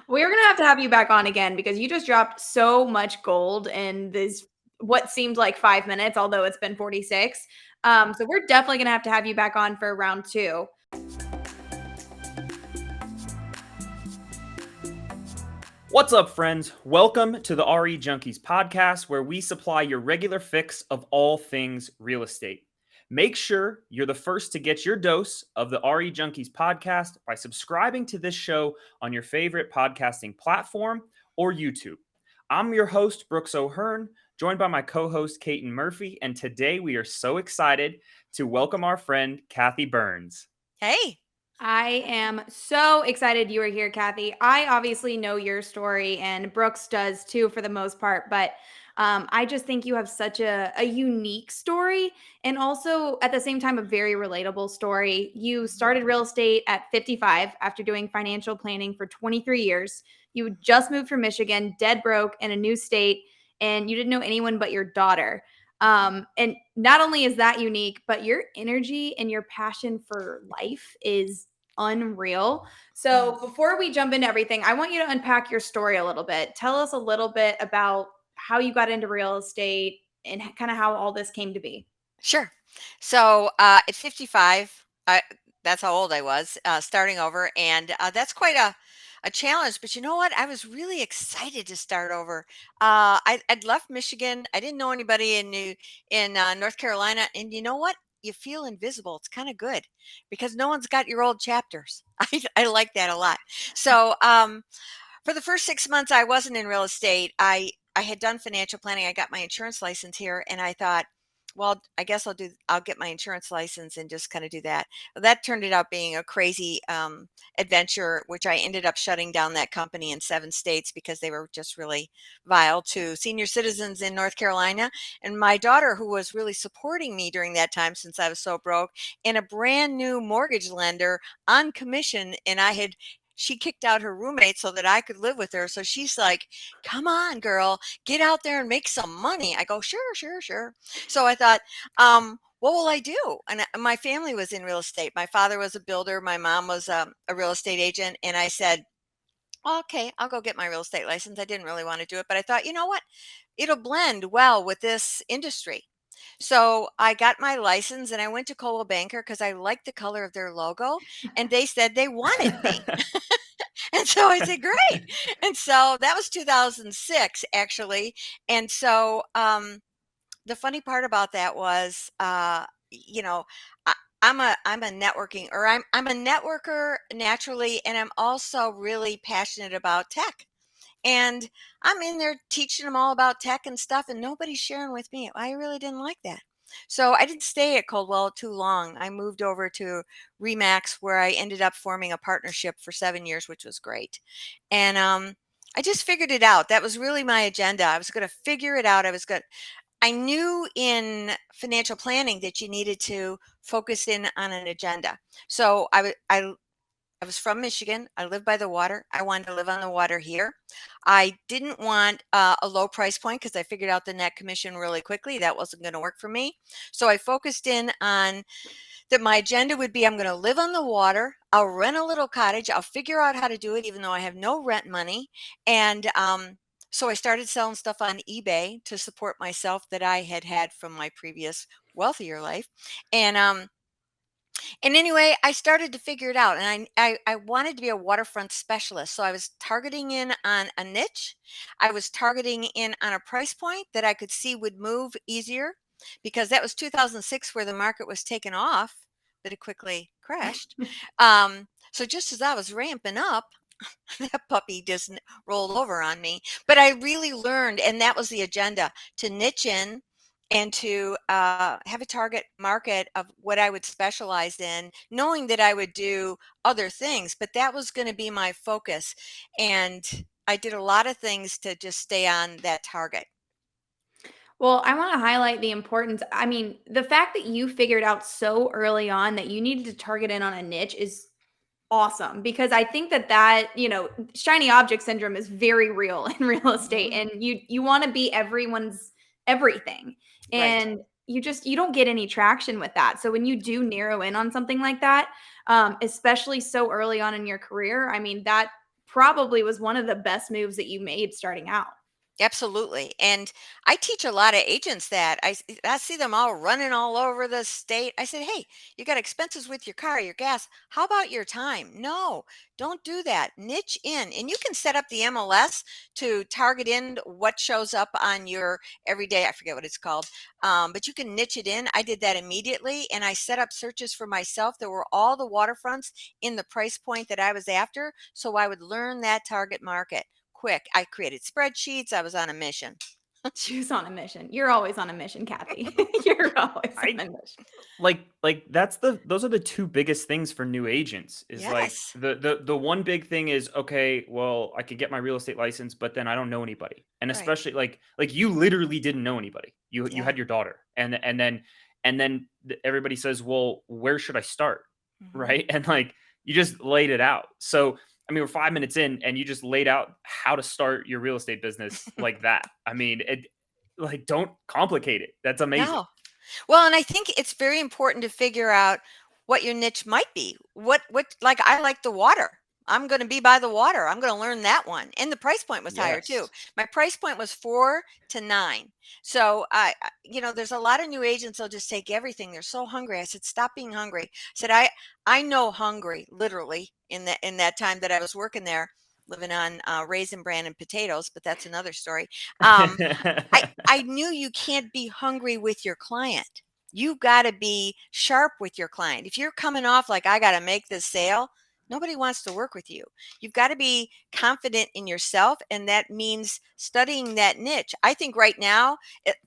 We're going to have you back on again because you just dropped so much gold in this, what seemed like 5 minutes, although it's been 46. So we're definitely going to have you back on for round two. What's up, friends? Welcome to the RE Junkies podcast, where we supply your regular fix of all things real estate. Make sure you're the first to get your dose of the RE Junkies podcast by subscribing to this show on your favorite podcasting platform or YouTube. I'm your host, Brooks O'Hearn, joined by my co-host, Kaiten Murphy, and today we are so excited to welcome our friend, Kathy Byrnes. Hey. I am so excited you are here, Kathy. I obviously know your story, and Brooks does too, for the most part. But I just think you have such a unique story, and also at the same time, a very relatable story. You started real estate at 55 after doing financial planning for 23 years. You just moved from Michigan, dead broke in a new state, and you didn't know anyone but your daughter. And not only is that unique, but your energy and your passion for life is unreal. So before we jump into everything, I want you to unpack your story a little bit. Tell us a little bit about how you got into real estate and kind of how all this came to be. Sure. So at 55, that's how old I was, starting over. And that's quite a challenge. But you know what? I was really excited to start over. I'd left Michigan. I didn't know anybody in North Carolina. And you know what? You feel invisible. It's kind of good because no one's got your old chapters. I like that a lot. So for the first 6 months, I wasn't in real estate. I had done financial planning. I got my insurance license here, and I thought, well, I guess I'll get my insurance license and just kind of do that. Well, that turned out being a crazy adventure, which I ended up shutting down that company in 7 states because they were just really vile to senior citizens in North Carolina. And my daughter, who was really supporting me during that time since I was so broke, and a brand new mortgage lender on commission, and she kicked out her roommate so that I could live with her. So she's like, come on, girl, get out there and make some money. I go, sure, sure, sure. So I thought, what will I do? And my family was in real estate. My father was a builder. My mom was a real estate agent. And I said, okay, I'll go get my real estate license. I didn't really want to do it, but I thought, you know what? It'll blend well with this industry. So I got my license and I went to Coldwell Banker because I liked the color of their logo, and they said they wanted me. And so I said, great. And so that was 2006, actually. And so the funny part about that was, you know, I, I'm a networking, or I'm a networker naturally, and I'm also really passionate about tech. And I'm in there teaching them all about tech and stuff, and nobody's sharing with me. I really didn't like that. So I didn't stay at Coldwell too long. I moved over to Remax, where I ended up forming a partnership for 7 years, which was great. And I just figured it out. That was really my agenda. I was going to figure it out. I knew in financial planning that you needed to focus in on an agenda. So I was from Michigan. I live by the water. I wanted to live on the water here. I didn't want a low price point because I figured out the net commission really quickly. That wasn't going to work for me. So I focused in on that my agenda would be, I'm going to live on the water. I'll rent a little cottage. I'll figure out how to do it, even though I have no rent money. And so I started selling stuff on eBay to support myself that I had from my previous wealthier life. And anyway, I started to figure it out, and I wanted to be a waterfront specialist. So I was targeting in on a niche. I was targeting in on a price point that I could see would move easier, because that was 2006 where the market was taken off, but it quickly crashed. So just as I was ramping up, that puppy just rolled over on me. But I really learned, and that was the agenda, to niche in and to have a target market of what I would specialize in, knowing that I would do other things, but that was going to be my focus. And I did a lot of things to just stay on that target. Well, I want to highlight the importance. I mean, the fact that you figured out so early on that you needed to target in on a niche is awesome, because I think that shiny object syndrome is very real in real estate, and you want to be everyone's everything. Right. And you don't get any traction with that. So when you do narrow in on something like that, especially so early on in your career, I mean, that probably was one of the best moves that you made starting out. Absolutely. And I teach a lot of agents that I see them all running all over the state. I said, hey, you got expenses with your car, your gas. How about your time? No, don't do that. Niche in. And you can set up the MLS to target in what shows up on your everyday, I forget what it's called, but you can niche it in. I did that immediately. And I set up searches for myself. There were all the waterfronts in the price point that I was after. So I would learn that target market quick. I created spreadsheets. I was on a mission. She was on a mission. You're always on a mission, Kathy. You're always on I a mission. like that's those are the two biggest things for new agents is like Yes. the one big thing is, okay, well, I could get my real estate license, but then I don't know anybody. And Right. especially like you literally didn't know anybody. You Yeah. had your daughter, and then everybody says, well, where should I start? Hmm. Right? And like you just laid it out. So I mean, we're 5 minutes in and you just laid out how to start your real estate business like that. I mean, it like don't complicate it. That's amazing. No. Well, and I think it's very important to figure out what your niche might be. What like I like the water. I'm going to be by the water. I'm going to learn that one. And the price point was higher too. Yes. My price point was 4 to 9. So there's a lot of new agents that'll just take everything. They're so hungry. I said, stop being hungry. I said, I know hungry literally in that time that I was working there, living on raisin bran and potatoes, but that's another story. Um, I knew you can't be hungry with your client. You got to be sharp with your client. If you're coming off like I got to make this sale, nobody wants to work with you. You've got to be confident in yourself, and that means studying that niche. I think right now,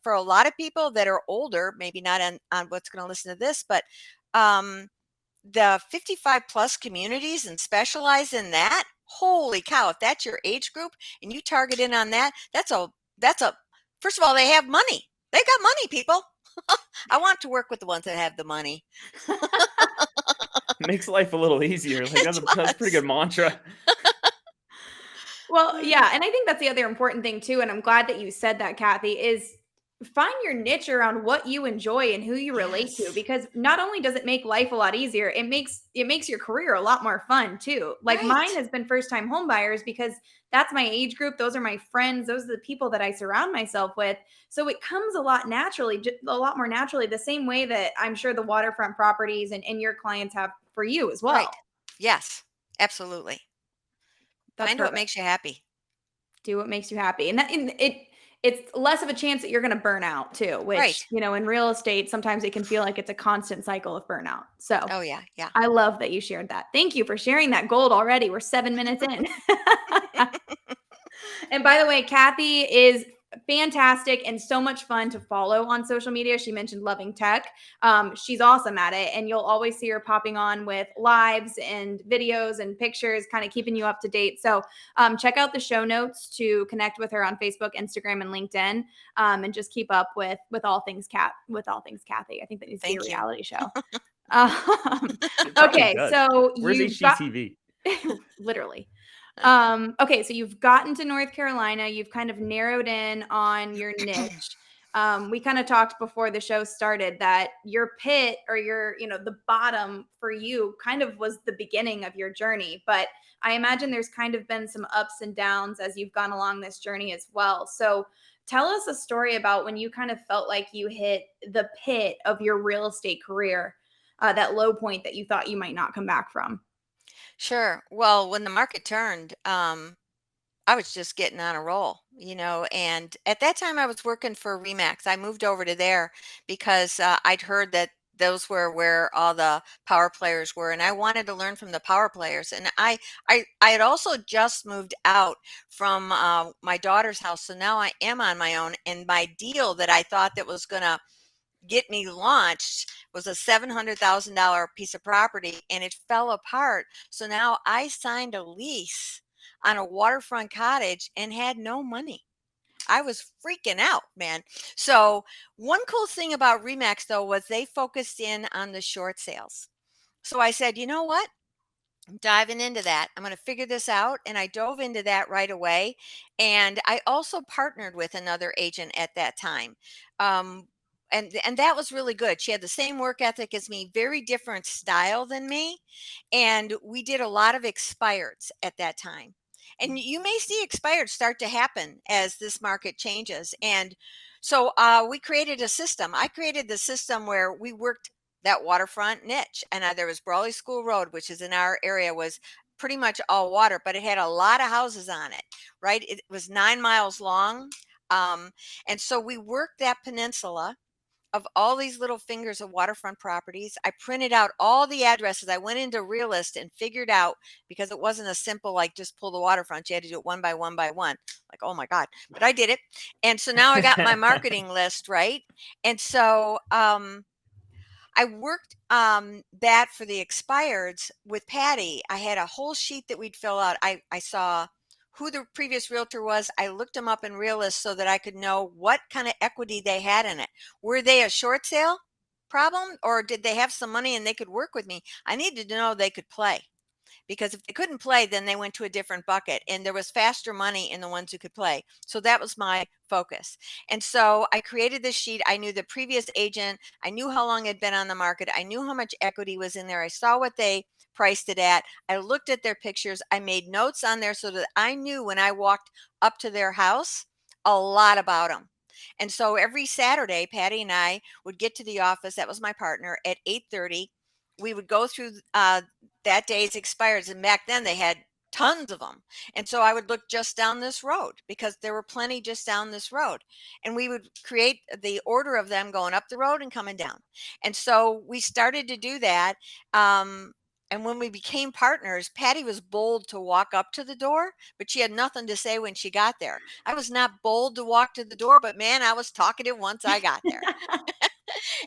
for a lot of people that are older, maybe not on what's going to listen to this, but um, the 55 plus communities and specialize in that. Holy cow! If that's your age group and you target in on that, that's a first of all, they have money. They got money, people. I want to work with the ones that have the money. Makes life a little easier. Like It that's a pretty does. good mantra. Well, yeah, and I think that's the other important thing too, and I'm glad that you said that, Kathy, is find your niche around what you enjoy and who you relate to, Yes. because not only does it make life a lot easier, it makes your career a lot more fun too. Like mine Right. has been first time home buyers because that's my age group, those are my friends, those are the people that I surround myself with. So it comes a lot naturally, a lot more naturally, the same way that I'm sure the waterfront properties and your clients have for you as well. Right. Yes. Absolutely. That's Find what perfect. makes you happy. Do what makes you happy. And it's less of a chance that you're going to burn out too, which, Right. in real estate, sometimes it can feel like it's a constant cycle of burnout. So Oh yeah. Yeah. I love that you shared that. Thank you for sharing that gold already. We're 7 minutes in. And by the way, Kathy is fantastic and so much fun to follow on social media. She mentioned loving tech. She's awesome at it. And you'll always see her popping on with lives and videos and pictures, kind of keeping you up to date. So check out the show notes to connect with her on Facebook, Instagram, and LinkedIn, and just keep up with all things Kathy. I think that needs to be a Thank you. reality show. Um, It probably okay, does. so Where's you've got HGTV? literally. Okay, so you've gotten to North Carolina, you've kind of narrowed in on your niche. We kind of talked before the show started that your pit or the bottom for you kind of was the beginning of your journey. But I imagine there's kind of been some ups and downs as you've gone along this journey as well. So tell us a story about when you kind of felt like you hit the pit of your real estate career, that low point that you thought you might not come back from. Sure. Well, when the market turned, I was just getting on a roll, and at that time I was working for Remax. I moved over to there because I'd heard that those were where all the power players were, and I wanted to learn from the power players. And I had also just moved out from my daughter's house, so now I am on my own. And my deal that I thought that was going to get me launched was a $700,000 piece of property, and it fell apart. So now I signed a lease on a waterfront cottage and had no money. I was freaking out, man. So one cool thing about Remax though was they focused in on the short sales. So I said, you know what? I'm diving into that. I'm going to figure this out. And I dove into that right away. And I also partnered with another agent at that time. Um, and that was really good. She had the same work ethic as me, very different style than me. And we did a lot of expireds at that time. And you may see expired start to happen as this market changes. And so we created a system. I created the system where we worked that waterfront niche. And there was Brawley School Road, which is in our area, was pretty much all water, but it had a lot of houses on it, right? It was 9 miles long. Um, and so we worked that peninsula of all these little fingers of waterfront properties. I printed out all the addresses. I went into Realist and figured out, because it wasn't a simple, like, just pull the waterfront. You had to do it one by one by one. Like, oh my God. But I did it. And so now I got my marketing list, right? And so I worked that for the expireds with Patty. I had a whole sheet that we'd fill out. I saw who the previous realtor was. I looked them up in Realist so that I could know what kind of equity they had in it. Were they a short sale problem, or did they have some money and they could work with me? I needed to know they could play, because if they couldn't play, then they went to a different bucket, and there was faster money in the ones who could play. So that was my focus. And so I created this sheet. I knew the previous agent. I knew how long it had been on the market. I knew how much equity was in there. I saw what they priced it at. I looked at their pictures. I made notes on there so that I knew when I walked up to their house a lot about them. And so every Saturday, Patty and I would get to the office. That was my partner, at 8:30. We would go through that day's expires, and back then they had tons of them. And so I would look just down this road, because there were plenty just down this road, and we would create the order of them going up the road and coming down. And so we started to do that. And when we became partners, Patty was bold to walk up to the door, but she had nothing to say when she got there. I was not bold to walk to the door, but man, I was talkative once I got there.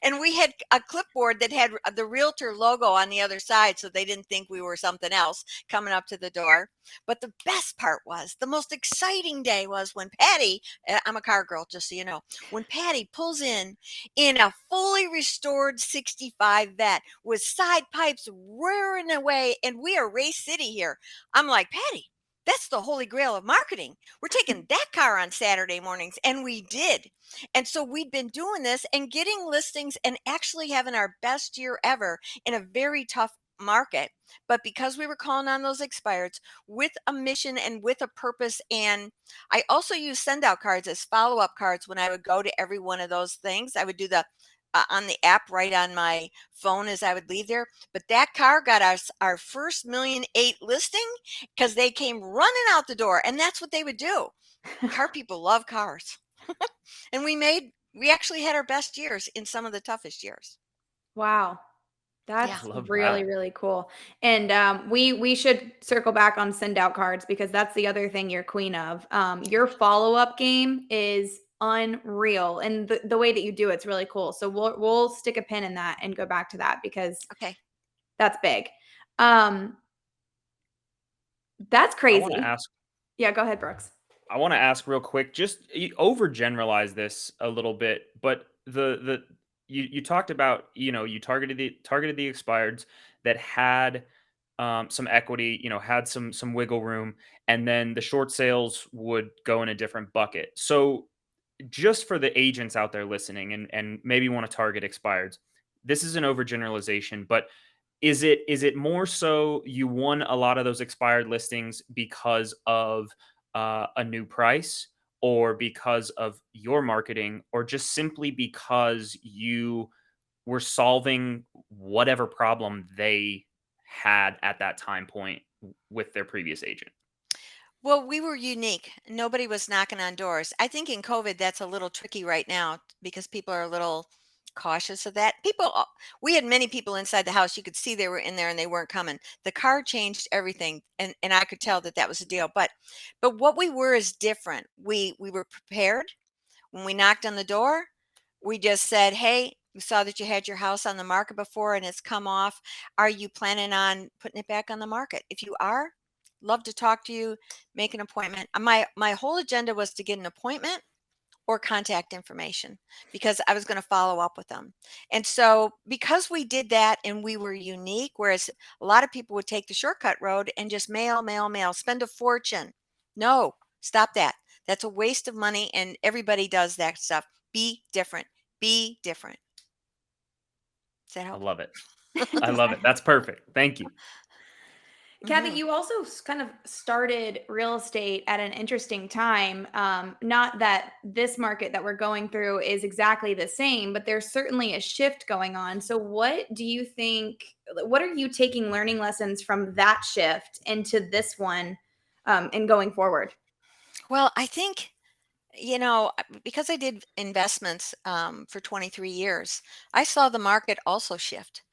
And we had a clipboard that had the realtor logo on the other side, so they didn't think we were something else coming up to the door. But the best part was, the most exciting day was when Patty, I'm a car girl, just so you know, when Patty pulls in a fully restored 65 vet with side pipes roaring away, and we are Race City here. I'm like, Patty, that's the holy grail of marketing. We're taking that car on Saturday mornings. And we did. And so we'd been doing this and getting listings and actually having our best year ever in a very tough market. But because we were calling on those expireds with a mission and with a purpose, and I also use send out cards as follow up cards when I would go to every one of those things. I would do the on the app right on my phone as I would leave there. But that car got us our first 1,000,008 listing, because they came running out the door, and that's what they would do. Car people love cars. And we actually had our best years in some of the toughest years. Wow. Yeah. That's I love really, that. really cool. And we should circle back on send out cards, because that's the other thing you're queen of. Your follow up game is unreal, and the way that you do it's really cool. So we'll stick a pin in that and go back to that, because Okay. that's big. Um, that's I want to crazy. ask Yeah, go ahead, Brooks. I want to ask real quick, just you overgeneralize this a little bit, but the you talked about, you targeted the expireds that had some equity, had some wiggle room, and then the short sales would go in a different bucket. So just for the agents out there listening, and maybe want to target expireds, this is an overgeneralization, but is it more so you won a lot of those expired listings because of a new price, or because of your marketing, or just simply because you were solving whatever problem they had at that time point with their previous agent? Well, we were unique. Nobody was knocking on doors. I think in COVID, that's a little tricky right now, because people are a little cautious of that. We had many people inside the house. You could see they were in there and they weren't coming. The car changed everything, and I could tell that that was a deal. But what we were is different. We were prepared. When we knocked on the door, we just said, "Hey, we saw that you had your house on the market before and it's come off. Are you planning on putting it back on the market? If you are, love to talk to you, make an appointment." My whole agenda was to get an appointment or contact information, because I was going to follow up with them. And so, because we did that and we were unique, whereas a lot of people would take the shortcut road and just mail, mail, mail, spend a fortune. No, stop that. That's a waste of money, and everybody does that stuff. Be different. Be different. Does that I help? love it. I love it. That's perfect. Thank you. Kathy, Hmm. you also kind of started real estate at an interesting time. Not that this market that we're going through is exactly the same, but there's certainly a shift going on. So, what do you think? What are you taking learning lessons from that shift into this one and going forward? Well, I think, because I did investments for 23 years, I saw the market also shift.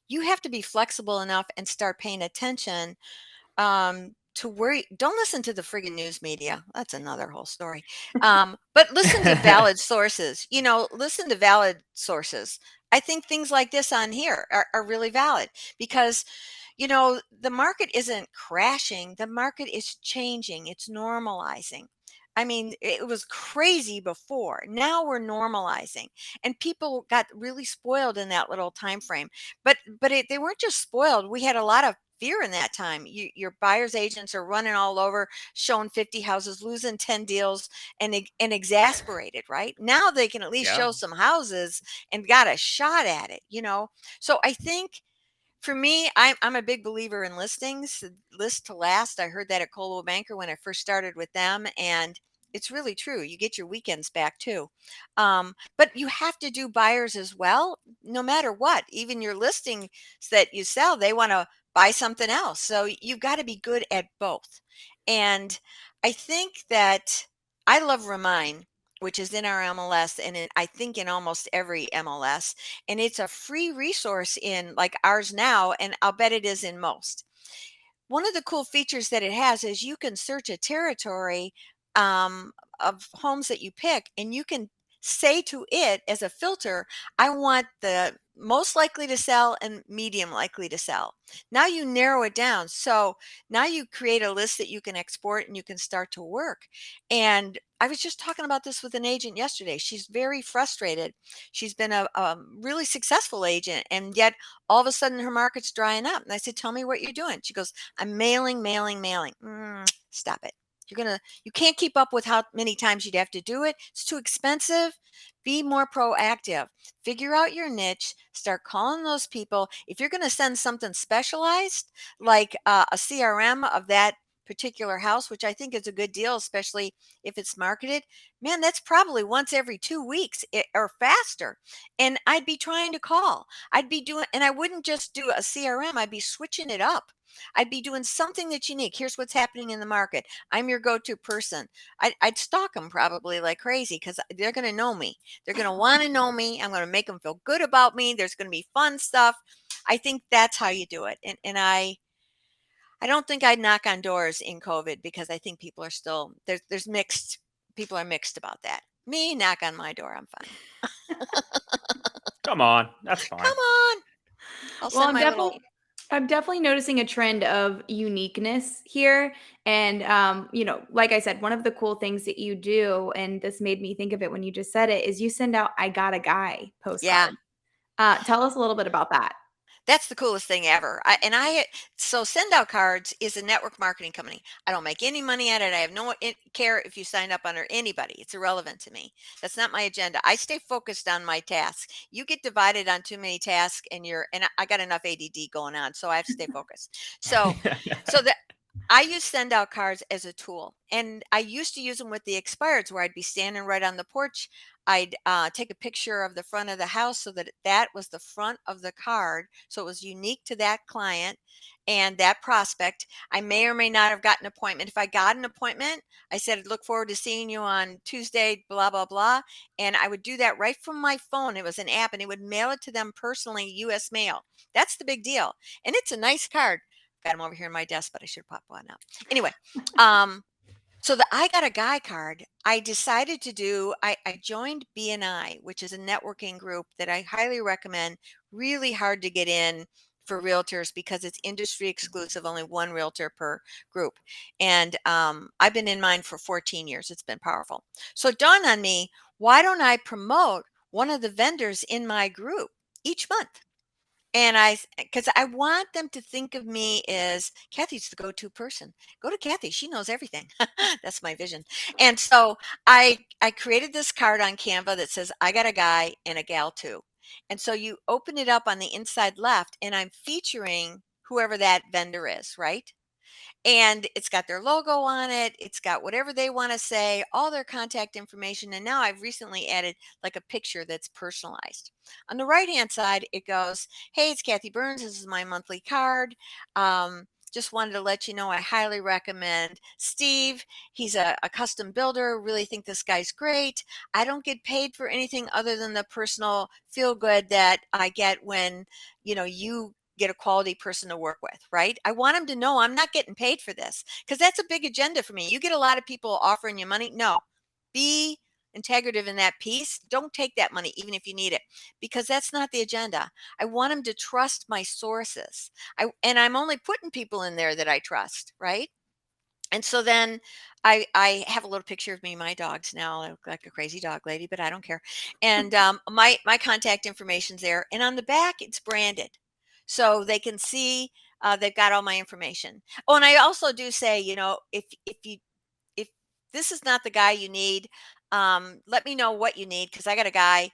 You have to be flexible enough and start paying attention to worry. Don't listen to the friggin' news media. That's another whole story. But listen to valid sources. Listen to valid sources. I think things like this on here are really valid because the market isn't crashing, the market is changing, it's normalizing. I mean, it was crazy before. Now we're normalizing. And people got really spoiled in that little time frame. But they weren't just spoiled. We had a lot of fear in that time. Your buyers agents are running all over, showing 50 houses, losing 10 deals, and exasperated, right? Now they can at least Yeah. show some houses and got a shot at it. So I think for me, I'm a big believer in listings, list to last. I heard that at Coldwell Banker when I first started with them, and it's really true. You get your weekends back too. But you have to do buyers as well, no matter what. Even your listings that you sell, they want to buy something else. So you've got to be good at both. And I think that I love Remind, which is in our MLS, and I think in almost every MLS, and it's a free resource in like ours now, and I'll bet it is in most. One of the cool features that it has is you can search a territory of homes that you pick, and you can say to it as a filter, I want the most likely to sell and medium likely to sell. Now you narrow it down. So now you create a list that you can export and you can start to work. And I was just talking about this with an agent yesterday. She's very frustrated. She's been a really successful agent, and yet all of a sudden her market's drying up. And I said, tell me what you're doing. She goes, I'm mailing, mailing, mailing. Stop it. You can't keep up with how many times you'd have to do it. It's too expensive. Be more proactive. Figure out your niche. Start calling those people. If you're going to send something specialized, like a CRM of that particular house, which I think is a good deal, especially if it's marketed, man, that's probably once every 2 weeks or faster. And I'd be trying to call. I'd be doing, and I wouldn't just do a CRM, I'd be switching it up. I'd be doing something that's unique. Here's what's happening in the market. I'm your go-to person. I'd stalk them probably like crazy because they're going to know me. They're going to want to know me. I'm going to make them feel good about me. There's going to be fun stuff. I think that's how you do it. And I don't think I'd knock on doors in COVID because I think people are still there's mixed people are mixed about that. Me, knock on my door. I'm fine. Come on. That's fine. Come on. I'll Well, send my little I'm definitely noticing a trend of uniqueness here. And like I said, one of the cool things that you do, and this made me think of it when you just said it, is you send out "I got a guy" yeah. postcards. Tell us a little bit about that. That's the coolest thing ever. So Send Out Cards is a network marketing company. I don't make any money at it. I have no care if you sign up under anybody. It's irrelevant to me. That's not my agenda. I stay focused on my tasks. You get divided on too many tasks, and I got enough ADD going on, so I have to stay focused. So that I use Send Out Cards as a tool, and I used to use them with the expireds where I'd be standing right on the porch. I'd take a picture of the front of the house so that that was the front of the card. So it was unique to that client and that prospect. I may or may not have gotten an appointment. If I got an appointment, I said, "I'd look forward to seeing you on Tuesday, blah, blah, blah." And I would do that right from my phone. It was an app and it would mail it to them personally, US mail. That's the big deal. And it's a nice card. Got them over here on my desk, but I should pop one out. Anyway, um, so the I Got a Guy card, I decided to do, I joined BNI, which is a networking group that I highly recommend, really hard to get in for realtors because it's industry exclusive, only one realtor per group. And I've been in mine for 14 years. It's been powerful. So it dawned on me, why don't I promote one of the vendors in my group each month? And because I want them to think of me as Kathy's the go-to person. Go to Kathy; she knows everything. That's my vision. And so I created this card on Canva that says I got a guy and a gal too. And so you open it up on the inside left, and I'm featuring whoever that vendor is, right? and it's got their logo on it. It's got whatever they want to say, all their contact information. And now I've recently added like a picture that's personalized. On the right hand side, it goes, "Hey, it's Kathy Byrnes. This is my monthly card. Just wanted to let you know I highly recommend Steve. He's a custom builder. Really think this guy's great. I don't get paid for anything other than the personal feel good that I get when, you get a quality person to work with, right? I want them to know I'm not getting paid for this because that's a big agenda for me. You get a lot of people offering you money. No, be integrative in that piece. Don't take that money, even if you need it, because that's not the agenda. I want them to trust my sources. And I'm only putting people in there that I trust, right? And so then I have a little picture of me, and my dogs now. I look like a crazy dog lady, but I don't care. And my contact information's there, and on the back it's branded, so they can see they've got all my information. Oh, and I also do say, if this is not the guy you need, let me know what you need because I got a guy,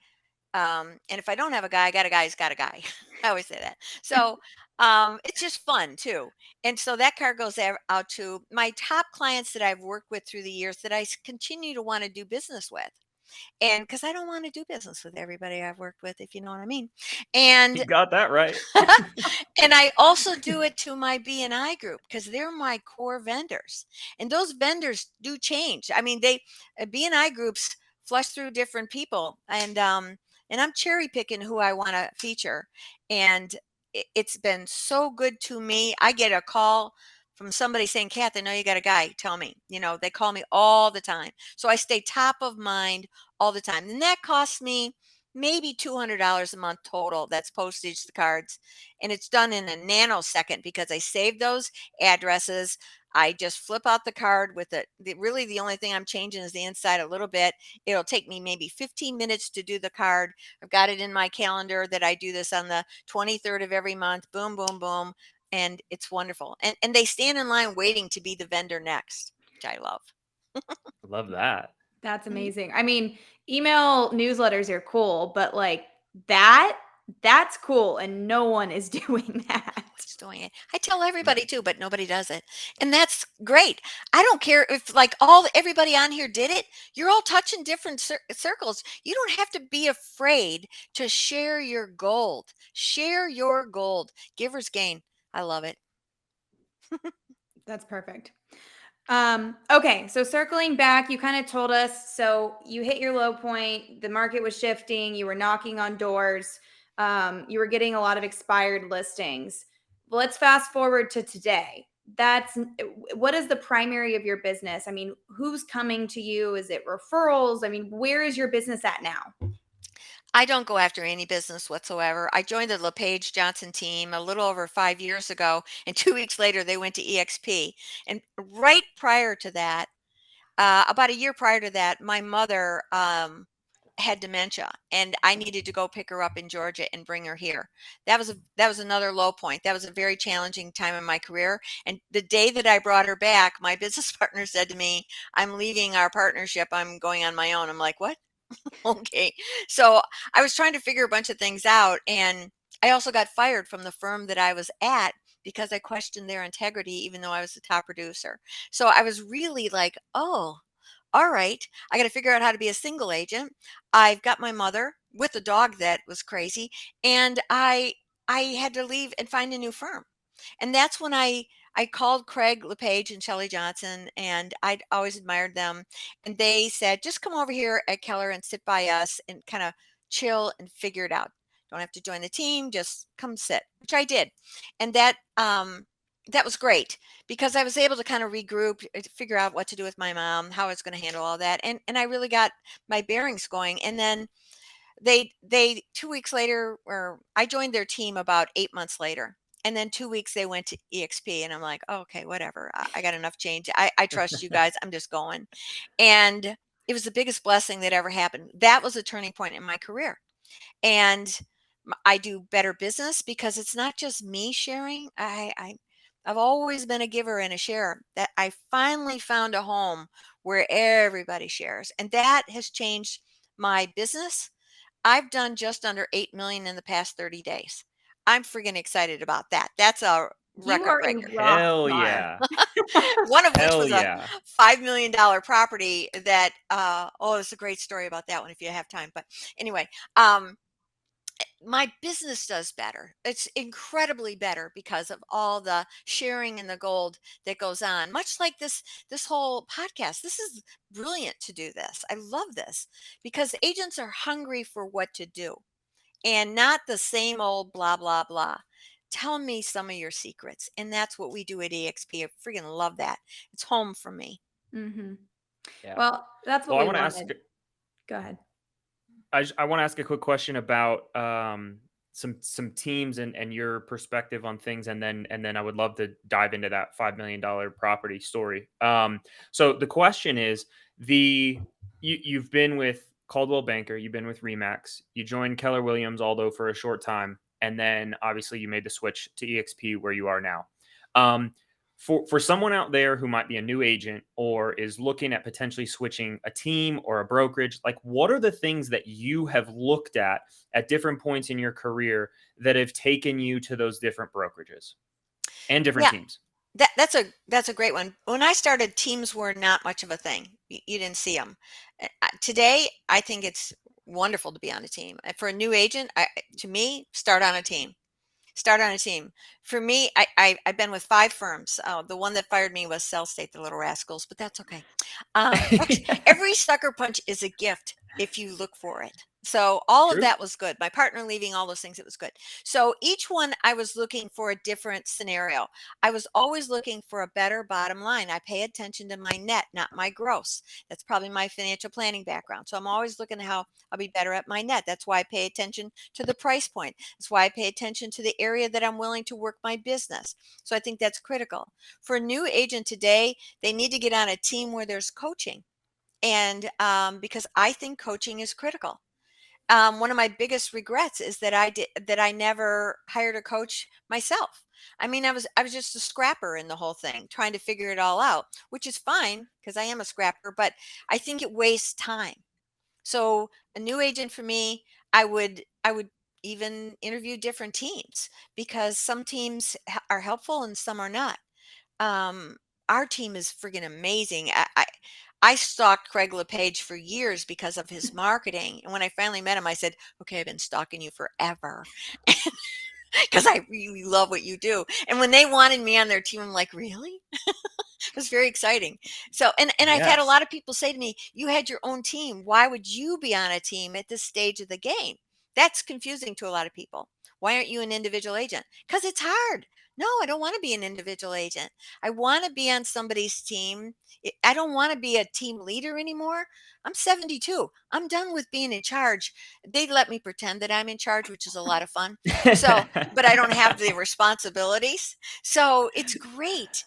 and if I don't have a guy, I got a guy who's got a guy. I always say that. So it's just fun too. And so that card goes out to my top clients that I've worked with through the years that continue to want to do business with. And because I don't want to do business with everybody I've worked with, if you know what I mean. You And got that right. and I also do it to my BNI group because they're my core vendors. And those vendors do change. I mean, BNI groups flush through different people, and I'm cherry picking who I want to feature. And it's been so good to me. I get a call from somebody saying, "Kath, I know you got a guy. Tell me." They call me all the time. So I stay top of mind all the time. And that costs me maybe $200 a month total. That's postage, the cards, and it's done in a nanosecond because I save those addresses. I just flip out the card with it. Really, the only thing I'm changing is the inside a little bit. It'll take me maybe 15 minutes to do the card. I've got it in my calendar that I do this on the 23rd of every month. Boom, boom, boom. And it's wonderful. And they stand in line waiting to be the vendor next, which I love. Love that. That's Mhm. amazing. I mean, email newsletters are cool, but like that, that's cool. And no one is doing that. What's doing it? I tell everybody too, but nobody does it. And that's great. I don't care if like everybody on here did it. You're all touching different circles. You don't have to be afraid to share your gold. Share your gold. Giver's gain. I love it. That's perfect. Okay, so circling back, you kind of told us, so you hit your low point, the market was shifting, you were knocking on doors, you were getting a lot of expired listings. Let's fast forward to today. What is the primary of your business? I mean, who's coming to you? Is it referrals? I mean, where is your business at now? I don't go after any business whatsoever. I joined the LePage Johnson team a little over 5 years ago, and 2 weeks later they went to EXP. And right prior to that, about a year prior to that, my mother had dementia, and I needed to go pick her up in Georgia and bring her here. That was another low point. That was a very challenging time in my career. And the day that I brought her back, my business partner said to me, "I'm leaving our partnership. I'm going on my own." I'm like, "What?" Okay. So I was trying to figure a bunch of things out. And I also got fired from the firm that I was at because I questioned their integrity, even though I was the top producer. So I was really like, oh, all right, I got to figure out how to be a single agent. I've got my mother with a dog that was crazy, and I had to leave and find a new firm. And that's when I called Craig LePage and Shelley Johnson, and I'd always admired them. And they said, just come over here at Keller and sit by us and kind of chill and figure it out. Don't have to join the team, just come sit, which I did. And that was great because I was able to kind of regroup, figure out what to do with my mom, how I was going to handle all that. And I really got my bearings going. And then they 2 weeks later, or I joined their team about 8 months later. And then 2 weeks they went to EXP, and I'm like, oh, okay, whatever. I got enough change. I trust you guys. I'm just going. And it was the biggest blessing that ever happened. That was a turning point in my career. And I do better business because it's not just me sharing. I've always been a giver and a sharer. That I finally found a home where everybody shares, and that has changed my business. I've done just under 8 million in the past 30 days. I'm freaking excited about that. That's a You record are a breaker. rock Hell star. yeah. One of which Hell was a yeah. $5 million property that, oh, it's a great story about that one if you have time. But anyway, um, my business does better. It's incredibly better because of all the sharing and the gold that goes on. Much like this whole podcast. This is brilliant to do this. I love this because agents are hungry for what to do and not the same old blah blah blah. Tell me some of your secrets. And that's what we do at EXP. I freaking love that. It's home for me. Mhm. Yeah. Well, that's what Well, I we want to ask wanted. Go ahead. I want to ask a quick question about some teams and your perspective on things, and then I would love to dive into that $5 million property story. So the question is you've been with Caldwell Banker, you've been with Remax, you joined Keller Williams, although for a short time, and then obviously you made the switch to EXP where you are now. Um, for someone out there who might be a new agent or is looking at potentially switching a team or a brokerage, like what are the things that you have looked at different points in your career that have taken you to those different brokerages and different Yeah, teams? that's a great one. When I started, teams were not much of a thing. You didn't see them. Today, I think it's wonderful to be on a team. For a new agent, to me, start on a team. Start on a team. For me, I've been with 5 firms. The one that fired me was Cell State, the little rascals, but that's okay. Every sucker punch is a gift if you look for it. So all of True. that was good. My partner leaving, all those things, it was good. So each one, I was looking for a different scenario. I was always looking for a better bottom line. I pay attention to my net, not my gross. That's probably my financial planning background. So I'm always looking at how I'll be better at my net. That's why I pay attention to the price point. That's why I pay attention to the area that I'm willing to work my business. So I think that's critical. For a new agent today, they need to get on a team where there's coaching. And because I think coaching is critical. One of my biggest regrets is that I never hired a coach myself. I mean, I was just a scrapper in the whole thing, trying to figure it all out, which is fine because I am a scrapper, but I think it wastes time. So a new agent for me, I would even interview different teams because some teams are helpful and some are not. Um, our team is friggin' amazing. I stalked Craig LePage for years because of his marketing. And when I finally met him, I said, okay, I've been stalking you forever because I really love what you do. And when they wanted me on their team, I'm like, really? It was very exciting. So, and I've had a Yes. lot of people say to me, "You had your own team. Why would you be on a team at this stage of the game?" That's confusing to a lot of people. Why aren't you an individual agent? Because it's hard. No, I don't want to be an individual agent. I want to be on somebody's team. I don't want to be a team leader anymore. I'm 72. I'm done with being in charge. They let me pretend that I'm in charge, which is a lot of fun. So, but I don't have the responsibilities. So it's great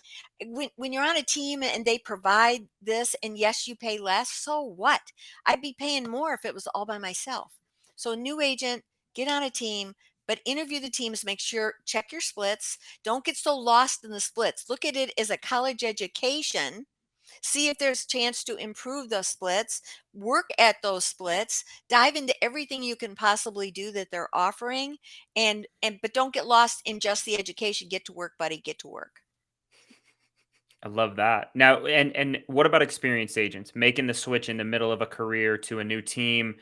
when you're on a team and they provide this, and yes, you pay less, so what? I'd be paying more if it was all by myself. So a new agent, get on a team, but interview the teams, make sure, check your splits. Don't get so lost in the splits. Look at it as a college education. See if there's a chance to improve those splits, work at those splits, dive into everything you can possibly do that they're offering, and but don't get lost in just the education. Get to work, buddy, get to work. I love that. Now, and what about experienced agents making the switch in the middle of a career to a new team?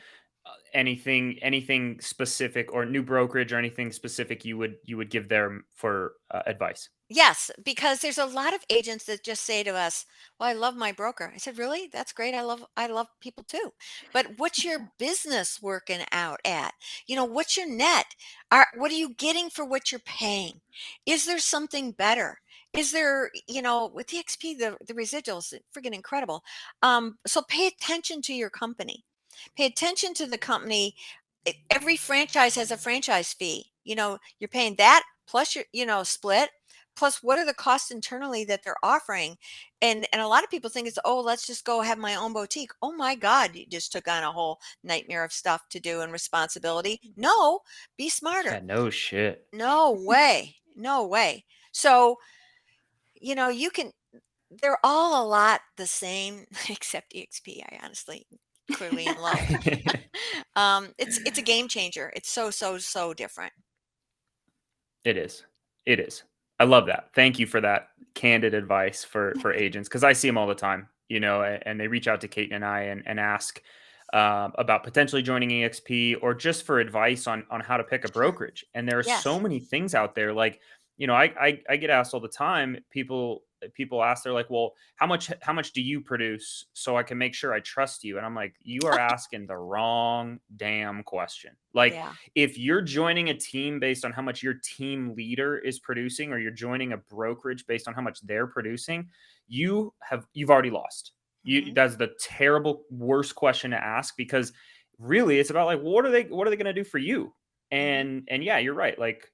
Anything specific or new brokerage or anything specific you would give them for advice? Yes, because there's a lot of agents that just say to us, "Well, I love my broker." I said, "Really? That's great. I love people too. But what's your business working out at? What's your net? What are you getting for what you're paying? Is there something better? Is there, with the XP, the residuals, freaking incredible. So pay attention to your company. Pay attention to the company. Every franchise has a franchise fee. You're paying that plus your, split plus what are the costs internally that they're offering. And a lot of people think it's, oh, let's just go have my own boutique. Oh my god, you just took on a whole nightmare of stuff to do and responsibility. No, be Yeah, smarter. no shit. No way, no way. So you can, they're all a lot the same except EXP. I honestly clearly in love. It's a game changer. It's so so so different. It is. It is. I love that. Thank you for that candid advice for agents, because I see them all the time, and they reach out to Kate and I and ask about potentially joining EXP or just for advice on how to pick a Sure. brokerage. And there are so Yes. many things out there. Like, I get asked all the time. People ask, they're like, "Well, how much do you produce so I can make sure I trust you?" And I'm like, "You are asking the wrong damn question." Like, Yeah. if you're joining a team based on how much your team leader is producing, or you're joining a brokerage based on how much they're producing, you've already lost. Hmm. That's the terrible worst question to ask, because really it's about like, what are they going to do for you? Hmm. And yeah, you're right. Like,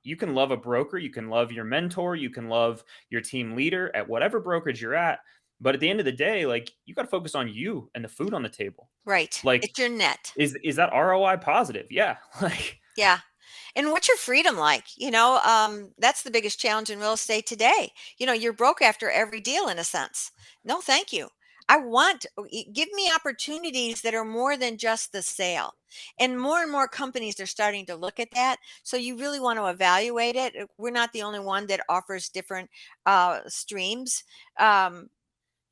you can love a broker, you can love your mentor, you can love your team leader at whatever brokerage you're at, but at the end of the day, like, you got to focus on you and the food on the table. Right. Like, It's your net. is that ROI positive? Yeah. Like, Yeah. And what's your freedom like? That's the biggest challenge in real estate today. You're broke after every deal in a sense. No, thank you. Give me opportunities that are more than just the sale. And more companies are starting to look at that. So you really want to evaluate it. We're not the only one that offers different streams. Um,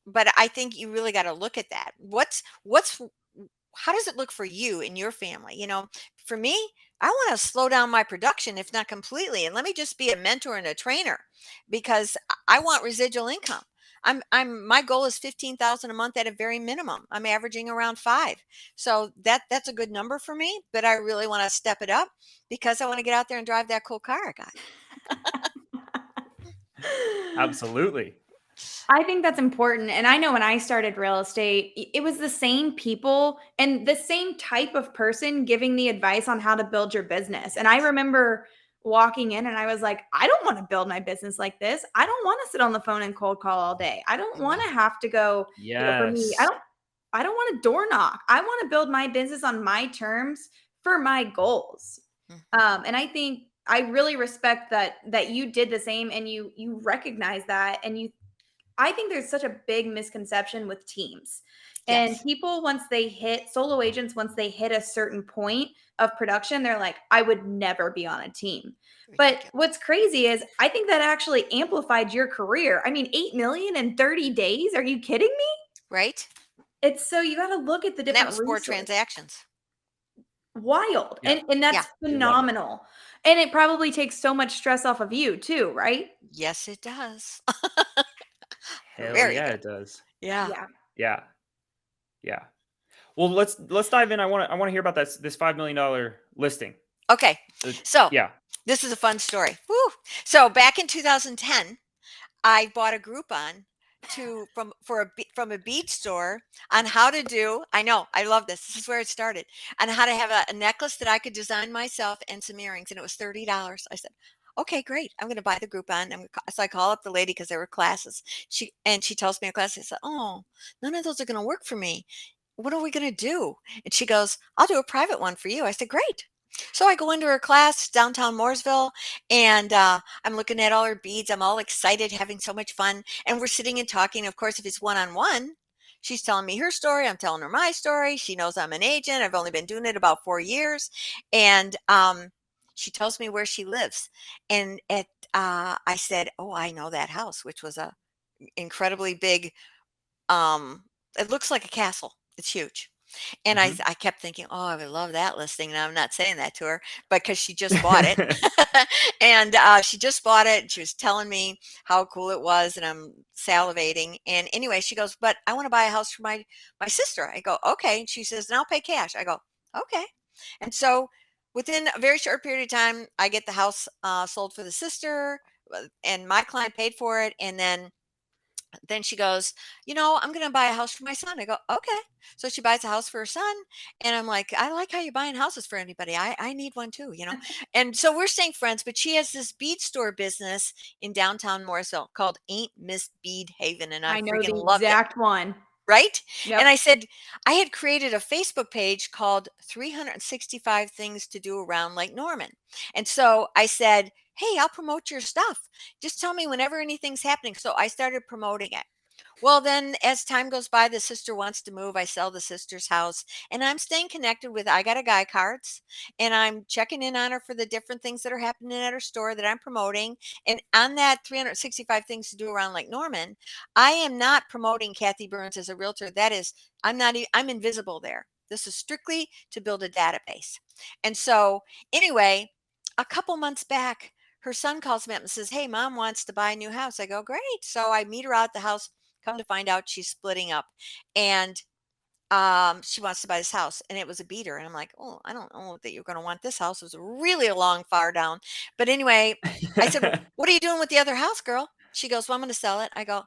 but I think you really got to look at that. What's how does it look for you and your family? For me, I want to slow down my production, if not completely, and let me just be a mentor and a trainer because I want residual income. My goal is 15,000 a month at a very minimum. I'm averaging around 5. So that's a good number for me, but I really want to step it up because I want to get out there and drive that cool car I got. absolutely. I think that's important. And I know when I started real estate, it was the same people and the same type of person giving the advice on how to build your business. And I remember walking in and I was like, I don't want to build my business like this. I don't want to sit on the phone and cold call all day. I don't want No. to have to go, for me, Yes. I don't want to door knock. I want to build my business on my terms for my goals. Mhm. And I think I really respect that you did the same and you recognize that and you I think there's such a big misconception with teams. And Yes. people, once they hit solo agents, once they hit a certain point of production, they're like, I would never be on a team. But Ridiculous. what's crazy is I think that actually amplified your career. I mean, 8 million in 30 days. Are you kidding me? Right? It's so you got to look at the And that different was 4 resources. transactions. Wild. Yeah. And Yeah. that's I love it. phenomenal. And it probably takes so much stress off of you too, right? Yes, it does. Hell Very yeah, good. it does. Yeah. Yeah. Yeah. Yeah. Well, let's dive in. I want to hear about this $5 million listing. Okay. Uh, So yeah. this is a fun story. Woo. So back in 2010, I bought a Groupon from a bead store on how to do. I know, I love this. This is where it started. On how to have a necklace that I could design myself and some earrings, and it was $30. I said, "Okay, great. I'm going to buy the Groupon." So I call up the lady because there were classes. She tells me a class. I said, "Oh, none of those are going to work for me. What are we going to do?" And she goes, "I'll do a private one for you." I said, "Great." So I go into her class downtown Mooresville, and I'm looking at all her beads. I'm all excited, having so much fun. And we're sitting and talking. Of course, if it's one on one, she's telling me her story. I'm telling her my story. She knows I'm an agent. I've only been doing it about 4 years. And she tells me where she lives. And I said, "Oh, I know that house," which was a incredibly big, um, it looks like a castle. It's huge. And Hmm. I kept thinking, "Oh, I would love that listing," and I'm not saying that to her, because she just bought it. And, she just bought it, and she was telling me how cool it was, and I'm salivating, and anyway, she goes, "But I wanna buy a house for my sister." I go, "Okay," and she says, "And I'll pay cash." I go, "Okay." And so, within a very short period of time, I get the house, sold for the sister, and my client paid for it, and then she goes, "I'm going to buy a house for my son." I go, "Okay." So she buys a house for her son. And I'm like, "I like how you're buying houses for anybody. I need one too. And so we're staying friends, but she has this bead store business in downtown Morrisville called Ain't Miss Bead Haven. And I I know freaking the loved it. exact one. Right. And Yep. I said, I had created a Facebook page called 365 Things to Do Around Lake Norman. And so I said, "Hey, I'll promote your stuff. Just tell me whenever anything's happening." So I started promoting it. Well, then as time goes by, the sister wants to move. I sell the sister's house and I'm staying connected with, I got a guy cards and I'm checking in on her for the different things that are happening at her store that I'm promoting. And on that 365 things to do around Lake Norman, I am not promoting Kathy Byrnes as a realtor. That is, I'm invisible there. This is strictly to build a database. And so anyway, a couple months back, her son calls me up and says, "Hey, mom wants to buy a new house." I go, "Great." So I meet her out the house. Come to find out, she's splitting up, and she wants to buy this house, and it was a beater. And I'm like, "Oh, I don't know that you're going to want this house." It was really a long far down, but anyway, I said, "What are you doing with the other house, girl?" She goes, "Well, I'm going to sell it." I go,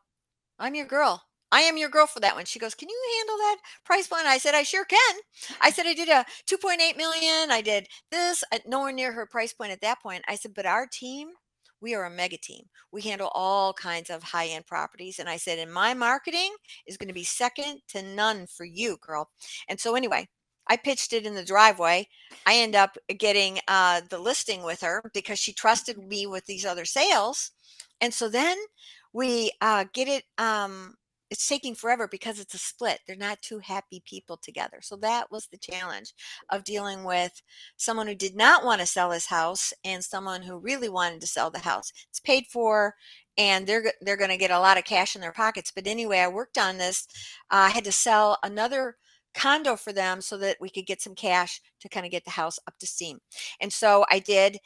"I'm your girl. I am your girl for that one." She goes, "Can you handle that price point?" I said, "I sure can." I said, "I did a 2.8 million. I did this, nowhere near her price point at that point." I said, "But our team, we are a mega team. We handle all kinds of high end properties." And I said, "And my marketing is going to be second to none for you, girl." And so, anyway, I pitched it in the driveway. I end up getting the listing with her because she trusted me with these other sales. And so then we get it. It's taking forever because it's a split. They're not two happy people together. So that was the challenge of dealing with someone who did not want to sell his house and someone who really wanted to sell the house. It's paid for, and they're going to get a lot of cash in their pockets. But anyway, I worked on this. I had to sell another condo for them so that we could get some cash to kind of get the house up to steam. And so I did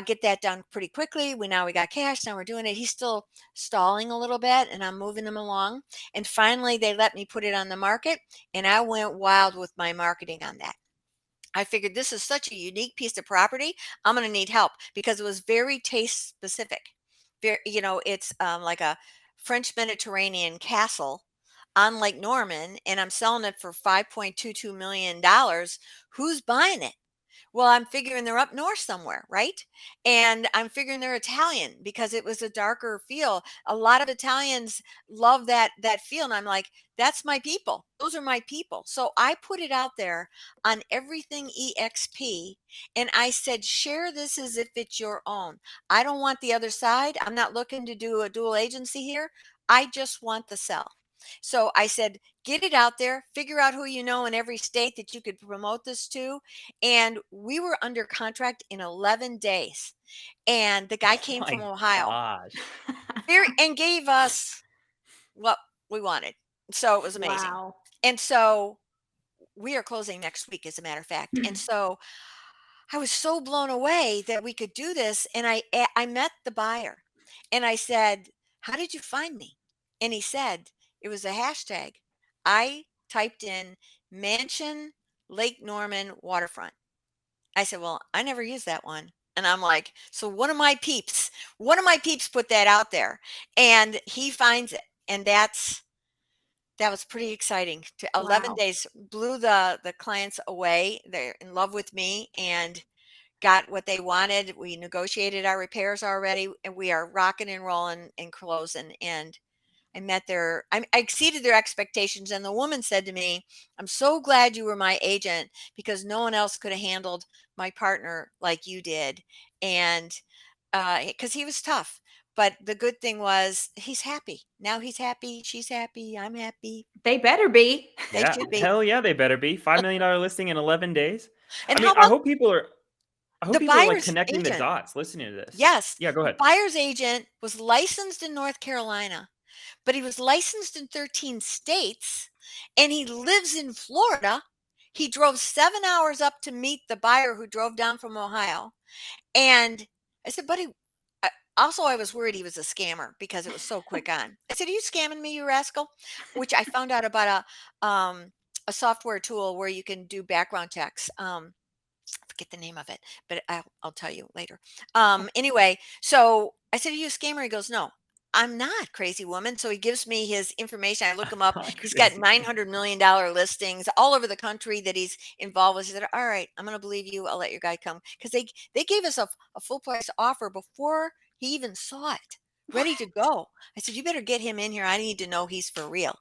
get that done pretty quickly. We got cash. Now we're doing it. He's still stalling a little bit, and I'm moving him along. And finally, they let me put it on the market, and I went wild with my marketing on that. I figured this is such a unique piece of property. I'm going to need help because it was very taste specific. Very, it's like a French Mediterranean castle on Lake Norman, and I'm selling it for $5.22 million. Who's buying it? Well, I'm figuring they're up north somewhere, right? And I'm figuring they're Italian because it was a darker feel. A lot of Italians love that feel, and I'm like, that's my people. Those are my people. So I put it out there on everything EXP, and I said, share this as if it's your own. I don't want the other side. I'm not looking to do a dual agency here. I just want the sell. So I said, get it out there, figure out who you know in every state that you could promote this to. And we were under contract in 11 days. And the guy Oh came from my Ohio, gosh. very, and gave us what we wanted. So it was amazing. Wow. And so we are closing next week, as a matter of fact. And so I was so blown away that we could do this. And I met the buyer and I said, "How did you find me?" And he said, "It was a hashtag. I typed in mansion, Lake Norman waterfront." I said, "Well, I never used that one." And I'm like, so one of my peeps put that out there and he finds it. And that was pretty exciting. To 11 Wow. days blew the clients away. They're in love with me and got what they wanted. We negotiated our repairs already, and we are rocking and rolling and closing. And I exceeded their expectations. And the woman said to me, "I'm so glad you were my agent because no one else could have handled my partner like you did." And because he was tough. But the good thing was he's happy. Now he's happy. She's happy. I'm happy. They better be. They Yeah, should be. hell yeah, they better be. $5 million listing in 11 days. And I mean, how about I hope the people are like buyer's connecting the agent? dots listening to this. Yes, Yeah, go the ahead. buyer's agent was licensed in North Carolina, but he was licensed in 13 states and he lives in Florida. He drove 7 hours up to meet the buyer who drove down from Ohio. And I said, "Buddy," also, I was worried he was a scammer because it was so quick on. I said, "Are you scamming me, you rascal?" Which I found out about a software tool where you can do background checks. I forget the name of it, but I'll tell you later. Anyway, so I said, "Are you a scammer?" He goes, "No, I'm not, crazy woman." So he gives me his information. I look him up. He's got Crazy woman. $900 million listings all over the country that he's involved with. He said, "All right, I'm going to believe you. I'll let your guy come." Because they gave us a full price offer before he even saw it, ready to go. I said, "You better get him in here. I need to know he's for real."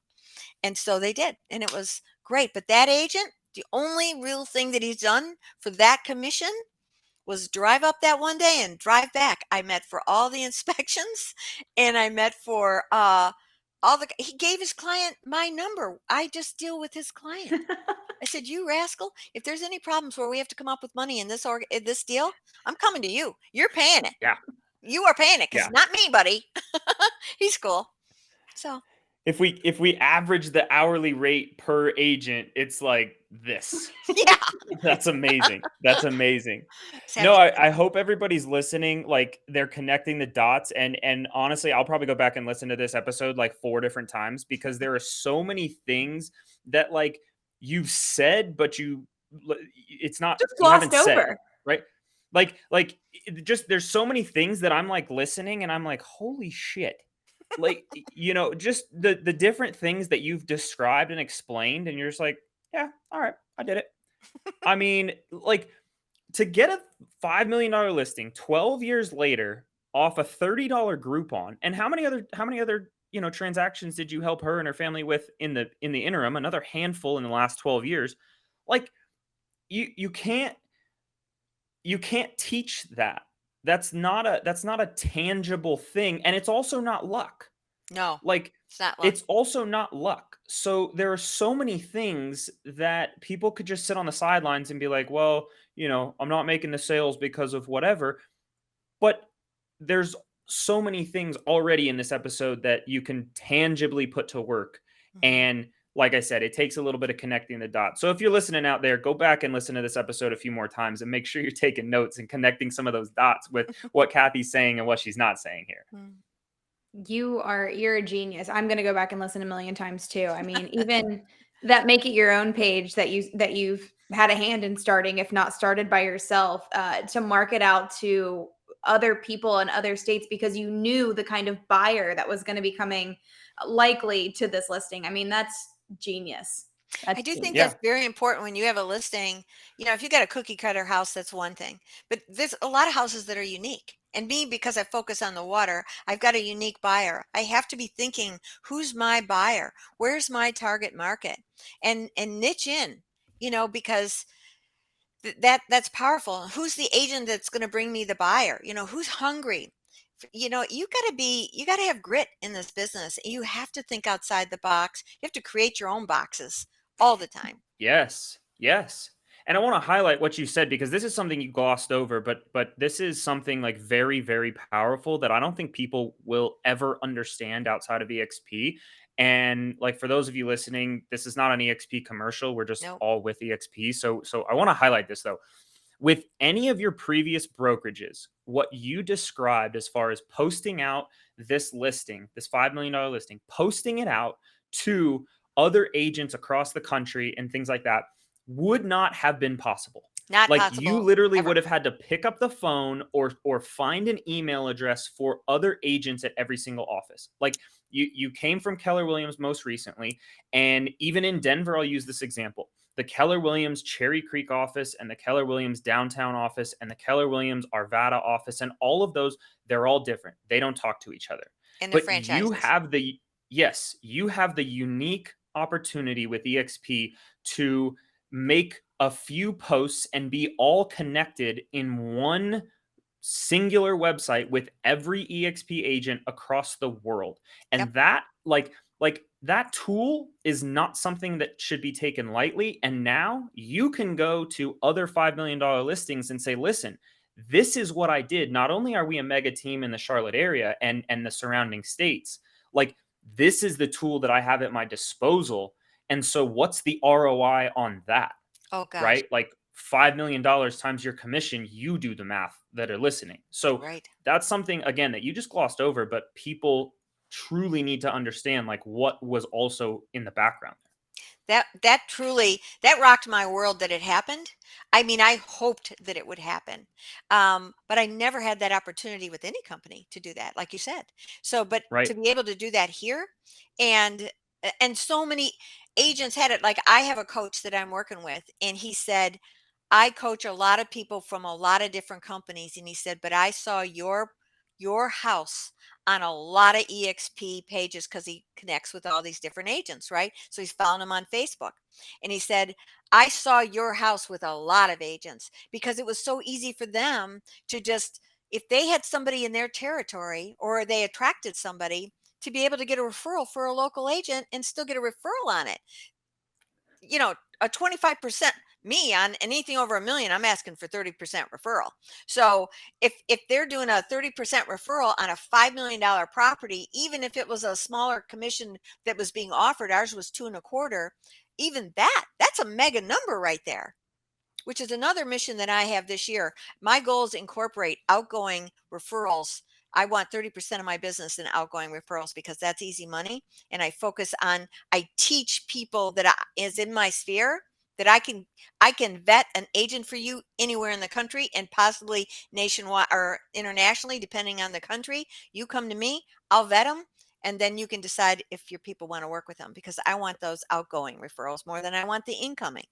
And so they did, and it was great. But that agent, the only real thing that he's done for that commission was drive up that one day and drive back. I met for all the inspections and I met for he gave his client my number. I just deal with his client. I said, "You rascal, if there's any problems where we have to come up with money in this deal, I'm coming to you. You're paying it. Yeah. You are paying it because Yeah. not me, buddy." He's cool. So, If we average the hourly rate per agent, it's like this. yeah, That's amazing. That's amazing. No, 70 I hope everybody's listening, like they're connecting the dots. And honestly, I'll probably go back and listen to this episode like 4 different times because there are so many things that like you've said, but it's not Just you haven't glossed said, over. right? Just there's so many things that I'm like listening and I'm like, holy shit. Like, just the different things that you've described and explained, and you're just like, yeah, all right, I did it. I mean, like to get a $5 million listing 12 years later off a $30 Groupon, and how many other transactions did you help her and her family with in the interim? Another handful in the last 12 years. Like you can't teach that. That's not a tangible thing, and it's also not luck. No, Like, it's not luck. it's also not luck. So there are so many things that people could just sit on the sidelines and be like, "Well, I'm not making the sales because of whatever." But there's so many things already in this episode that you can tangibly put to work. Mhm. And like I said, it takes a little bit of connecting the dots. So if you're listening out there, go back and listen to this episode a few more times and make sure you're taking notes and connecting some of those dots with what Kathy's saying and what she's not saying here. Mm. You're a genius. I'm gonna go back and listen a million times too. I mean, even that make it your own page that you've had a hand in starting, if not started by yourself, to market out to other people in other states because you knew the kind of buyer that was going to be coming likely to this listing. I mean, that's genius. I That's do think genius. Yeah. that's very important when you have a listing. If you got a cookie cutter house, that's one thing. But there's a lot of houses that are unique. And me, because I focus on the water, I've got a unique buyer. I have to be thinking, who's my buyer? Where's my target market? And niche in, because that's powerful. Who's the agent that's going to bring me the buyer? Who's hungry? You got to have grit in this business. You have to think outside the box. You have to create your own boxes all the time. Yes. Yes. And I want to highlight what you said because this is something you glossed over, but this is something like very, very powerful that I don't think people will ever understand outside of EXP. And like for those of you listening, this is not an EXP commercial. We're just Nope. all with EXP. So I want to highlight this though. With any of your previous brokerages, what you described as far as posting out this listing, this $5 million listing, posting it out to other agents across the country and things like that would not have been possible. Not Like you possible literally ever. would have had to pick up the phone or find an email address for other agents at every single office. Like you came from Keller Williams most recently, and even in Denver, I'll use this example. The Keller Williams Cherry Creek office and the Keller Williams downtown office and the Keller Williams Arvada office and all of those, they're all different. They don't talk to each other. And the But you franchises. have the yes, you have the unique opportunity with EXP to make a few posts and be all connected in one singular website with every EXP agent across the world. Yep. And that like that tool is not something that should be taken lightly. And now you can go to other $5 million listings and say, listen, this is what I did. Not only are we a mega team in the Charlotte area and the surrounding states, like this is the tool that I have at my disposal. And so what's the ROI on that? Oh gosh. Right? Like $5 million times your commission, you do the math that are listening. So Right. that's something again that you just glossed over, but people truly need to understand like what was also in the background. That truly that rocked my world that it happened. I mean, I hoped that it would happen. But I never had that opportunity with any company to do that, like you said. So, but Right. to be able to do that here and and so many agents had it. Like I have a coach that I'm working with, and he said, I coach a lot of people from a lot of different companies. And he said, but I saw your house on a lot of EXP pages because he connects with all these different agents, right? So he's following them on Facebook. And he said, I saw your house with a lot of agents because it was so easy for them to just, if they had somebody in their territory or they attracted somebody to be able to get a referral for a local agent and still get a referral on it. You know, a 25% me on anything over a million, I'm asking for 30% referral. So if they're doing a 30% referral on a $5 million property, even if it was a smaller commission that was being offered, ours was 2.25, even that's a mega number right there, which is another mission that I have this year. My goal is to incorporate outgoing referrals. I want 30% of my business in outgoing referrals because that's easy money. And I teach people that is in my sphere that I can vet an agent for you anywhere in the country and possibly nationwide or internationally, depending on the country. You come to me, I'll vet them. And then you can decide if your people want to work with them because I want those outgoing referrals more than I want the incoming.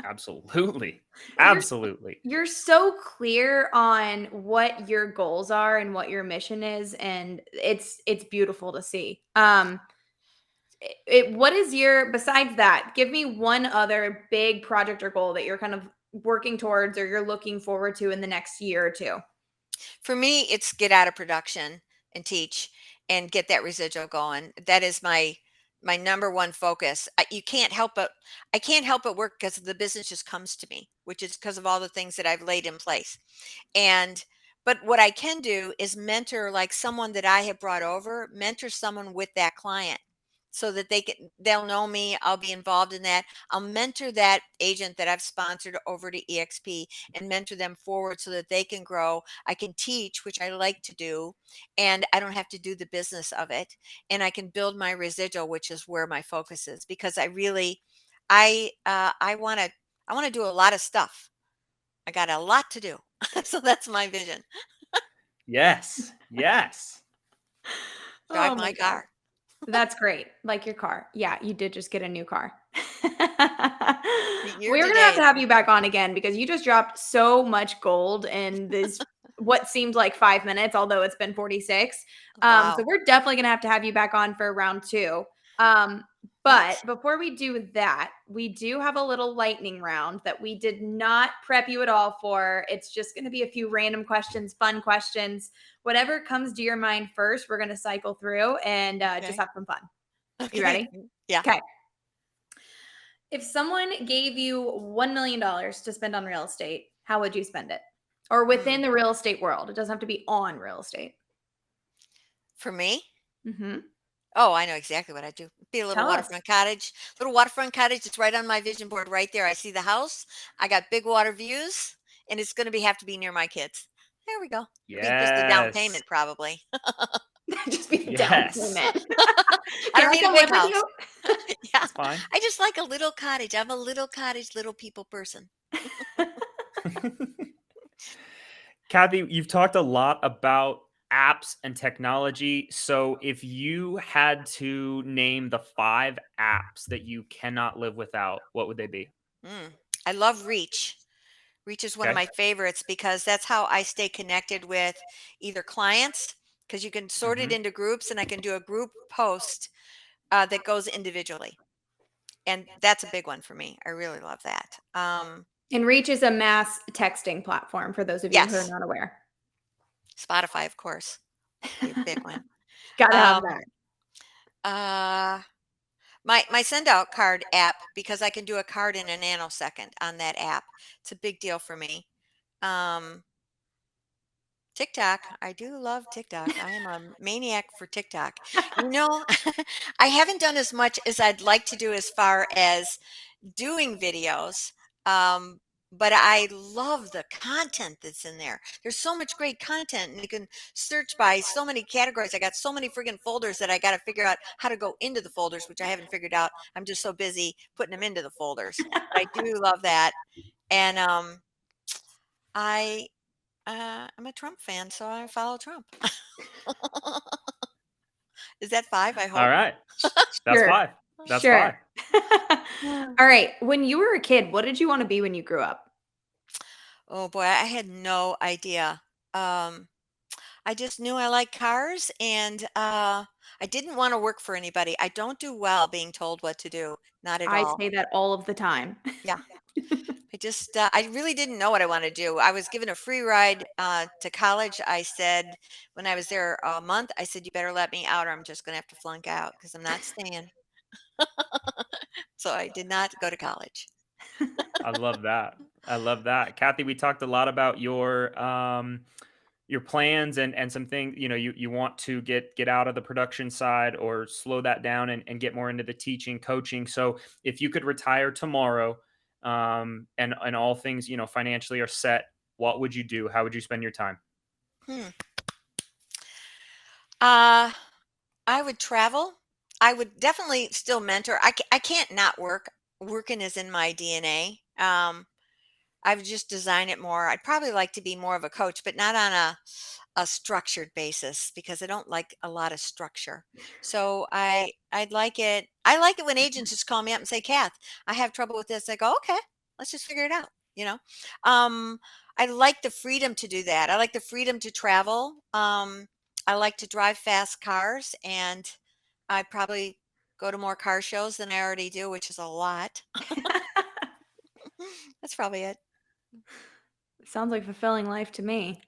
Absolutely. You're Absolutely. you're so clear on what your goals are and what your mission is, and it's beautiful to see. What is your besides that? Give me one other big project or goal that you're kind of working towards or you're looking forward to in the next year or two. For me, it's get out of production and teach and get that residual going. That is my number one focus. I can't help but work because the business just comes to me, which is because of all the things that I've laid in place. And but what I can do is mentor like someone that I have brought over, mentor someone with that client so that they'll know me, I'll be involved in that. I'll mentor that agent that I've sponsored over to EXP and mentor them forward so that they can grow. I can teach, which I like to do, and I don't have to do the business of it. And I can build my residual, which is where my focus is because I want to do a lot of stuff. I got a lot to do. So that's my vision. Yes. Yes. Drive Oh my my gosh. car. That's great. Like your car. Yeah, you did just get a new car. Year We're to gonna have to date. have you back on again because you just dropped so much gold in this what seemed like 5 minutes, although it's been 46. So Wow. we're definitely gonna have you back on for round two. Um, but Thanks. before we do that, we do have a little lightning round that we did not prep you at all for. It's just gonna be a few random questions, fun questions. Whatever comes to your mind first, we're gonna cycle through and just Okay. have some fun. You Okay. ready? Yeah. Okay. If someone gave you $1 million to spend on real estate, how would you spend it? Or within Hmm. the real estate world? It doesn't have to be on real estate. For me? Hmm. Oh, I know exactly what I do. Be a little Tell us. waterfront cottage. Little waterfront cottage. It's right on my vision board right there. I see the house. I got big water views, and it's going to have to be near my kids. There we go. It'll be just a down Yes. payment, probably. Just be the down Yes. payment. I Can don't I need a come big live with house. you? Yeah. That's fine. I just like a little cottage. I'm a little cottage, little people person. Kathy, you've talked a lot about apps and technology. So, if you had to name the 5 apps that you cannot live without, what would they be? Mm. I love Reach. Reach is one of Okay. my favorites because that's how I stay connected with either clients, because you can sort it Hmm. into groups, and I can do a group post that goes individually. And that's a big one for me. I really love that. And Reach is a mass texting platform for those of you who are Yes, not aware. Spotify, of course, be a big one. Gotta have Um, that. uh, my send out card app because I can do a card in a nanosecond on that app. It's a big deal for me. Um, TikTok, I do love TikTok. I am a maniac for TikTok. You know, I haven't done as much as I'd like to do as far as doing videos. Um, but I love the content that's in there. There's so much great content, and you can search by so many categories. I got so many friggin' folders that I got to figure out how to go into the folders, which I haven't figured out. I'm just so busy putting them into the folders. But I do love that. And I I'm a Trump fan, so I follow Trump. Is that 5? I All hope. right. That's Sure. 5. That's Sure. 5. All right. When you were a kid, what did you want to be when you grew up? Oh boy, I had no idea. Um, I just knew I liked cars, and I didn't want to work for anybody. I don't do well being told what to do, not at I all. say that all of the time. Yeah. I really didn't know what I wanted to do. I was given a free ride to college. I said, when I was there a month, I said, you better let me out or I'm just going to have to flunk out because I'm not staying. So I did not go to college. I love that. I love that. Kathy, we talked a lot about your plans and some things, you want to get out of the production side or slow that down and get more into the teaching, coaching. So if you could retire tomorrow, and all things, financially are set, what would you do? How would you spend your time? Hmm. Uh, I would travel. I would definitely still mentor. I can't not work. Working is in my DNA. I've just designed it more. I'd probably like to be more of a coach, but not on a structured basis because I don't like a lot of structure. So I like it when agents just call me up and say, Kath, I have trouble with this. I go, okay, let's just figure it out, you know? Um, I like the freedom to do that. I like the freedom to travel. I like to drive fast cars, and I probably go to more car shows than I already do, which is a lot. That's probably it. Sounds like fulfilling life to me.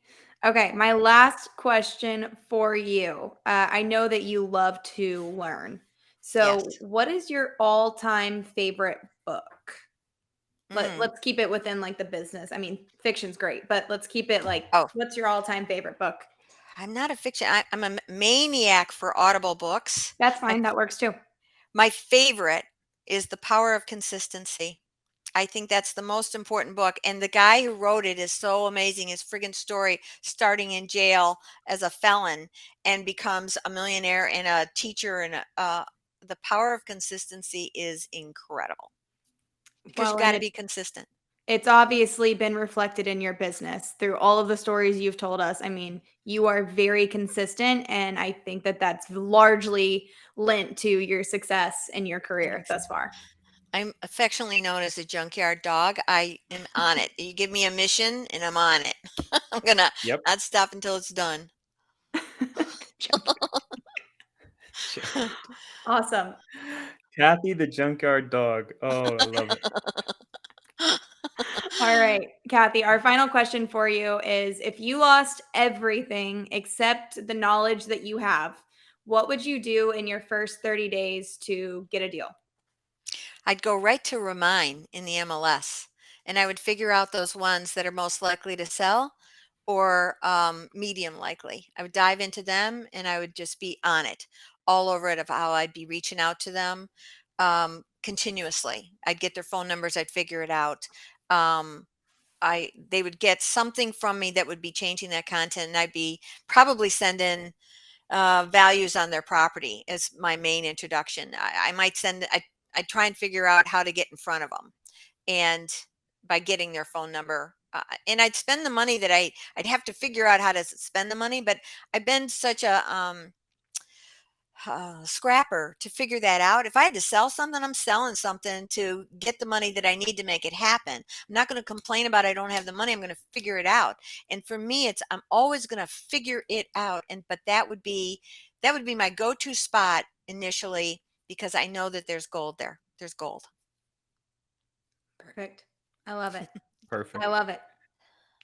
Okay, my last question for you. I know that you love to learn. So, Yes. what is your all-time favorite book? Mm. Let's keep it within like the business. I mean, fiction's great, but let's keep it like Oh, what's your all-time favorite book? I'm not a fiction. I'm a maniac for Audible books. That's My fine. That works too. my favorite is The Power of Consistency. I think that's the most important book, and the guy who wrote it is so amazing. His friggin' story, starting in jail as a felon and becomes a millionaire and a teacher, and The Power of Consistency is incredible because you Well, and got to it be consistent. it's obviously been reflected in your business through all of the stories you've told us. I mean, you are very consistent, and I think that that's largely lent to your success in your career Thanks. thus far. I'm affectionately known as a junkyard dog. I am on it. You give me a mission and I'm on it. I'm gonna Yep. not stop until it's done. Junkyard. Awesome. Kathy, the junkyard dog. Oh, I love it. All right, Kathy, our final question for you is if you lost everything except the knowledge that you have, what would you do in your first 30 days to get a deal? I'd go right to Remind in the MLS, and I would figure out those ones that are most likely to sell or medium likely. I would dive into them and I would just be on it, all over it, of how I'd be reaching out to them continuously. I'd get their phone numbers, I'd figure it out. Um, they would get something from me that would be changing that content, and I'd be probably sending values on their property as my main introduction. I might I try and figure out how to get in front of them, and by getting their phone number, and I'd spend the money that I'd have to figure out how to spend the money, but I've been such a scrapper to figure that out. If I had to sell something, I'm selling something to get the money that I need to make it happen. I'm not going to complain about I don't have the money. I'm going to figure it out. And for me, it's I'm always going to figure it out. And but that would be my go-to spot initially because I know that there's gold there. There's gold. Perfect. I love it. I Perfect. love it.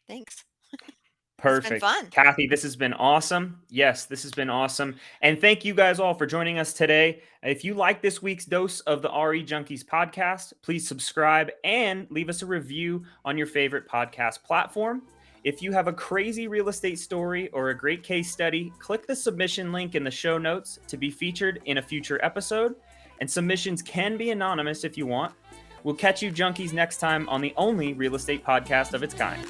Thanks. It's been Perfect. fun. Kathy, this has been awesome. Yes, this has been awesome. And thank you guys all for joining us today. If you like this week's dose of the RE Junkies podcast, please subscribe and leave us a review on your favorite podcast platform. If you have a crazy real estate story or a great case study, click the submission link in the show notes to be featured in a future episode. And submissions can be anonymous if you want. We'll catch you junkies next time on the only real estate podcast of its kind.